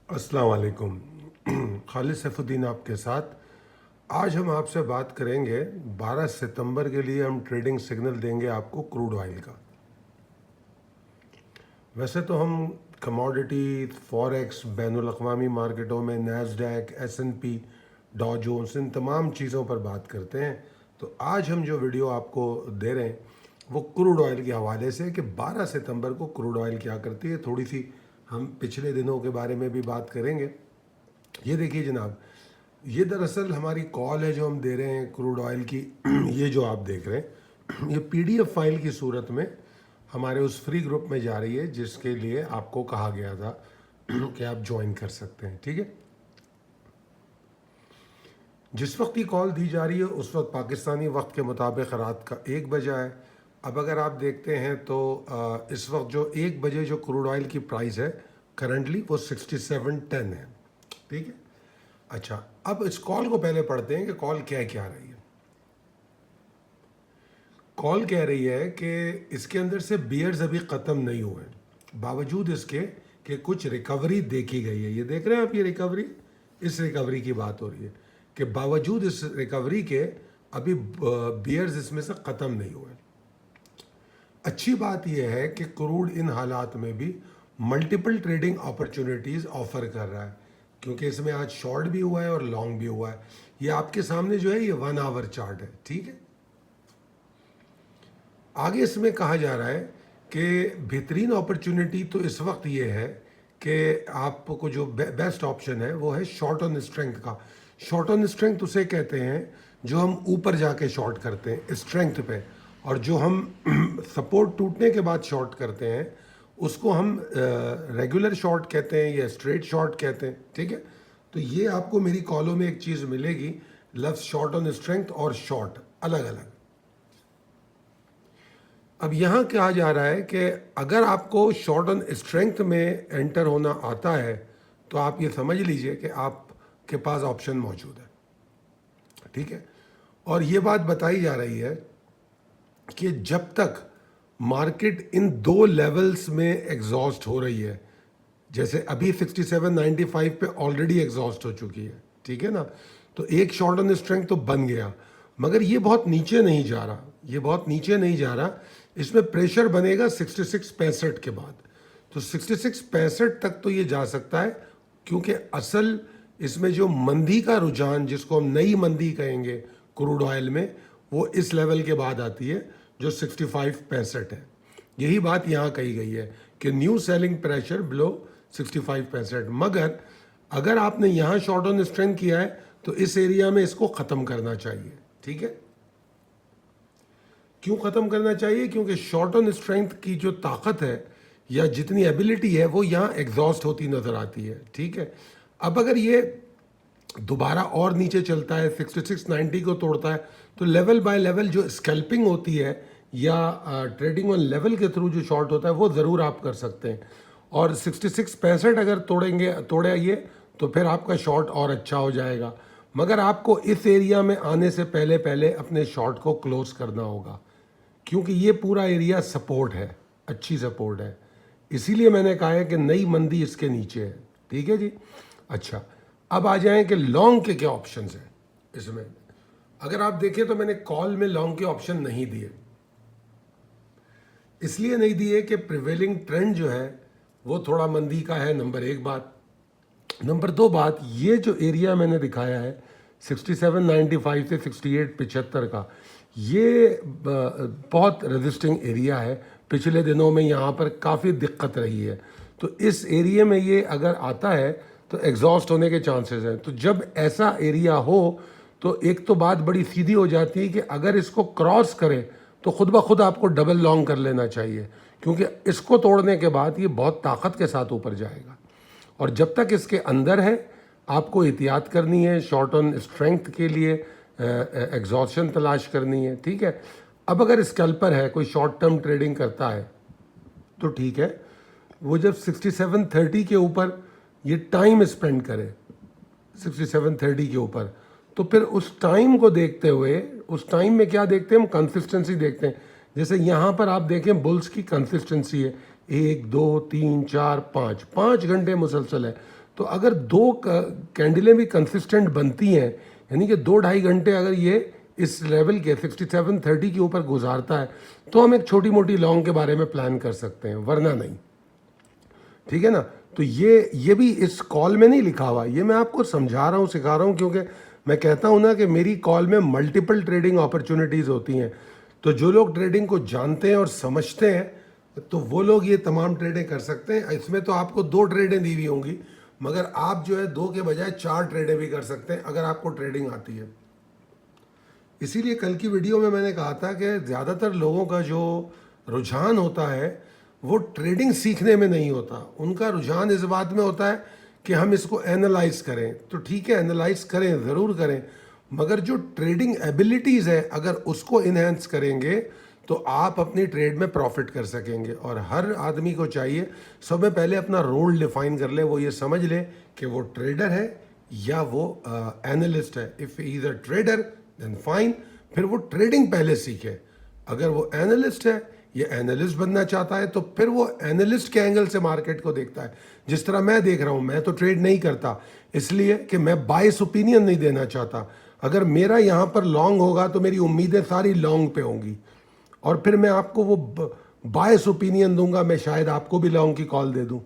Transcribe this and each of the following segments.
अस्सलाम वालेकुम। खालिद सैफुद्दीन आपके साथ। आज हम आपसे बात करेंगे 12 सितंबर के लिए हम ट्रेडिंग सिग्नल देंगे आपको क्रूड ऑयल का। वैसे तो हम कमोडिटी, फॉरेक्स, बैनुल अक़वामी मार्केटों में नैस्डैक, S&P, डॉ जोन्स, इन तमाम चीज़ों पर बात करते हैं। तो आज हम जो वीडियो आपको दे रहे हैं वो क्रूड ऑयल के हवाले से कि 12 सितंबर को क्रूड ऑयल क्या करती है। थोड़ी सी हम पिछले दिनों के बारे में भी बात करेंगे। ये देखिए जनाब, ये दरअसल हमारी कॉल है जो हम दे रहे हैं क्रूड ऑयल की। ये जो आप देख रहे हैं ये PDF फाइल की सूरत में हमारे उस फ्री ग्रुप में जा रही है जिसके लिए आपको कहा गया था कि आप ज्वाइन कर सकते हैं। ठीक है, जिस वक्त ये कॉल दी जा रही है उस वक्त पाकिस्तानी वक्त के मुताबिक रात का 1 बजा है। अब अगर आप देखते हैं तो इस वक्त जो 1 बजे जो क्रूड ऑयल की प्राइस है करंटली वो 67.10 है। ठीक है, अच्छा अब इस कॉल को पहले पढ़ते हैं कि कॉल क्या रही है। कॉल कह रही है कि इसके अंदर से बियर्स अभी ख़त्म नहीं हुए, बावजूद इसके कि कुछ रिकवरी देखी गई है। ये देख रहे हैं आप, ये रिकवरी, इस रिकवरी की बात हो रही है कि बावजूद इस रिकवरी के अभी बियर्स इसमें से ख़त्म नहीं हुए। अच्छी बात यह है कि क्रूड इन हालात में भी मल्टीपल ट्रेडिंग अपॉर्चुनिटीज़ ऑफर कर रहा है, क्योंकि इसमें आज शॉर्ट भी हुआ है और लॉन्ग भी हुआ है। ये आपके सामने जो है ये 1 आवर चार्ट है। ठीक है, आगे इसमें कहा जा रहा है कि बेहतरीन अपॉर्चुनिटी तो इस वक्त ये है कि आपको जो बेस्ट ऑप्शन है वो है शॉर्ट ऑन स्ट्रेंथ का। शॉर्ट ऑन स्ट्रेंथ उसे कहते हैं जो हम ऊपर जाके शॉर्ट करते हैं स्ट्रेंथ पे, और जो हम सपोर्ट टूटने के बाद शॉर्ट करते हैं उसको हम रेगुलर शॉर्ट कहते हैं या स्ट्रेट शॉर्ट कहते हैं। ठीक है, तो ये आपको मेरी कॉलों में एक चीज़ मिलेगी, लफ्ज़ शॉर्ट ऑन स्ट्रेंथ और शॉर्ट अलग अलग। अब यहाँ कहा जा रहा है कि अगर आपको शॉर्ट ऑन स्ट्रेंथ में एंटर होना आता है तो आप ये समझ लीजिए कि आपके पास ऑप्शन मौजूद है। ठीक है, और ये बात बताई जा रही है कि जब तक मार्केट इन 2 लेवल्स में एग्जॉस्ट हो रही है, जैसे अभी 67.95 पे ऑलरेडी एग्जॉस्ट हो चुकी है, ठीक है ना, तो एक शॉर्ट ऑन स्ट्रेंथ तो बन गया, मगर ये बहुत नीचे नहीं जा रहा, ये बहुत नीचे नहीं जा रहा। इसमें प्रेशर बनेगा 66.65 के बाद, तो 66.65 तक तो ये जा सकता है, क्योंकि असल इसमें जो मंदी का रुझान, जिसको हम नई मंदी कहेंगे क्रूड ऑयल में, वो इस लेवल के बाद आती है जो 65.65 है। यही बात यहाँ कही गई है कि न्यू सेलिंग प्रेशर बिलो 65.65। मगर अगर आपने यहाँ शॉर्ट ऑन स्ट्रेंथ किया है तो इस एरिया में इसको ख़त्म करना चाहिए। ठीक है, क्यों ख़त्म करना चाहिए? क्योंकि शॉर्ट ऑन स्ट्रेंथ की जो ताकत है या जितनी एबिलिटी है वो यहाँ एग्जॉस्ट होती नज़र आती है। ठीक है, अब अगर ये दोबारा और नीचे चलता है, 66.90 को तोड़ता है, तो लेवल बाय लेवल जो स्कैल्पिंग होती है या ट्रेडिंग ऑन लेवल के थ्रू जो शॉर्ट होता है वो ज़रूर आप कर सकते हैं। और 66.65 अगर तोड़े ये, तो फिर आपका शॉर्ट और अच्छा हो जाएगा। मगर आपको इस एरिया में आने से पहले पहले अपने शॉर्ट को क्लोज करना होगा, क्योंकि ये पूरा एरिया सपोर्ट है, अच्छी सपोर्ट है। इसीलिए मैंने कहा है कि नई मंदी इसके नीचे है। ठीक है जी, अच्छा अब आ जाएं कि लॉन्ग के क्या ऑप्शंस हैं इसमें। अगर आप देखें तो मैंने कॉल में लॉन्ग के ऑप्शन नहीं दिए, इसलिए नहीं दिए कि प्रिवेलिंग ट्रेंड जो है वो थोड़ा मंदी का है, नंबर 1 बात। नंबर 2 बात, ये जो एरिया मैंने दिखाया है 67.95 से 68.75 का, ये बहुत रेजिस्टिंग एरिया है। पिछले दिनों में यहाँ पर काफ़ी दिक्कत रही है, तो इस एरिया में ये अगर आता है तो एग्जॉस्ट होने के चांसेस हैं। तो जब ऐसा एरिया हो तो एक तो बात बड़ी सीधी हो जाती है कि अगर इसको क्रॉस करे तो खुद ब खुद आपको डबल लॉन्ग कर लेना चाहिए, क्योंकि इसको तोड़ने के बाद ये बहुत ताकत के साथ ऊपर जाएगा। और जब तक इसके अंदर है आपको एहतियात करनी है, शॉर्ट ऑन स्ट्रेंथ के लिए एग्जॉस्शन तलाश करनी है। ठीक है, अब अगर स्कैल्पर है, कोई शॉर्ट टर्म ट्रेडिंग करता है तो ठीक है, वो जब 67.30 के ऊपर ये टाइम स्पेंड करे 67.30 के ऊपर, तो फिर उस टाइम को देखते हुए, उस टाइम में क्या देखते हैं हम, कंसिस्टेंसी देखते हैं। जैसे यहाँ पर आप देखें बुल्स की कंसिस्टेंसी है 1 2 3 4 5 घंटे मुसलसल है। तो अगर दो कैंडलें भी कंसिस्टेंट बनती हैं, यानी कि 2-2.5 घंटे अगर ये इस लेवल के 6730 के ऊपर गुजारता है, तो हम एक छोटी मोटी लॉन्ग के बारे में प्लान कर सकते हैं, वरना नहीं। ठीक है ना। तो ये भी इस कॉल में नहीं लिखा हुआ, ये मैं आपको समझा रहा हूँ, सिखा रहा हूँ, क्योंकि मैं कहता हूँ ना कि मेरी कॉल में मल्टीपल ट्रेडिंग अपॉर्चुनिटीज़ होती हैं। तो जो लोग ट्रेडिंग को जानते हैं और समझते हैं, तो वो लोग ये तमाम ट्रेडें कर सकते हैं। इसमें तो आपको 2 ट्रेडें दी हुई होंगी, मगर आप जो है 2 के बजाय 4 ट्रेडें भी कर सकते हैं अगर आपको ट्रेडिंग आती है। इसीलिए कल की वीडियो में मैंने कहा था कि ज़्यादातर लोगों का जो रुझान होता है वो ट्रेडिंग सीखने में नहीं होता, उनका रुझान इस बात में होता है कि हम इसको एनालाइज करें। तो ठीक है, एनालाइज करें, ज़रूर करें, मगर जो ट्रेडिंग एबिलिटीज़ है अगर उसको इन्हेंस करेंगे तो आप अपनी ट्रेड में प्रॉफिट कर सकेंगे। और हर आदमी को चाहिए सबसे पहले अपना रोल डिफाइन कर ले, वो ये समझ ले कि वो ट्रेडर है या वो एनालिस्ट है। If he is a trader then fine, फिर वो ट्रेडिंग पहले सीखे। अगर वो एनालिस्ट है या एनालिस्ट बनना चाहता है तो फिर वो एनालिस्ट के एंगल से मार्केट को देखता है, जिस तरह मैं देख रहा हूँ। मैं तो ट्रेड नहीं करता, इसलिए कि मैं बायस ओपिनियन नहीं देना चाहता। अगर मेरा यहाँ पर लॉन्ग होगा तो मेरी उम्मीदें सारी लॉन्ग पे होंगी, और फिर मैं आपको वो बायस ओपिनियन दूंगा, मैं शायद आपको भी लॉन्ग की कॉल दे दूं।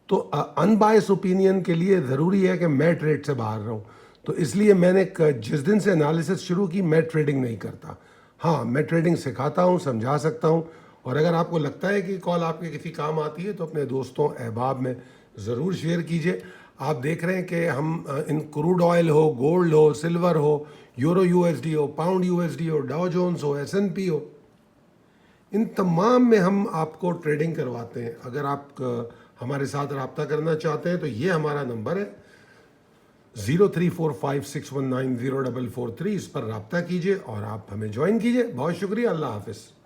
तो अनबायस ओपिनियन के लिए ज़रूरी है कि मैं ट्रेड से बाहर रहूं। तो इसलिए मैंने जिस दिन से एनालिसिस शुरू की, मैं ट्रेडिंग नहीं करता। हाँ, मैं ट्रेडिंग सिखाता हूँ, समझा सकता हूँ, और अगर आपको लगता है कि कॉल आपके किसी काम आती है तो अपने दोस्तों अहबाब में ज़रूर शेयर कीजिए। आप देख रहे हैं कि हम इन क्रूड ऑयल हो, गोल्ड हो, सिल्वर हो, यूरो यूएसडी हो, पाउंड यूएसडी हो, डाउ जोन्स हो, S&P हो, इन तमाम में हम आपको ट्रेडिंग करवाते हैं। अगर आप हमारे साथ रब्ता करना चाहते हैं तो ये हमारा नंबर है 0345619043, इस पर रब्ता कीजिए और आप हमें ज्वाइन कीजिए। बहुत शुक्रिया, अल्लाह हाफिज़।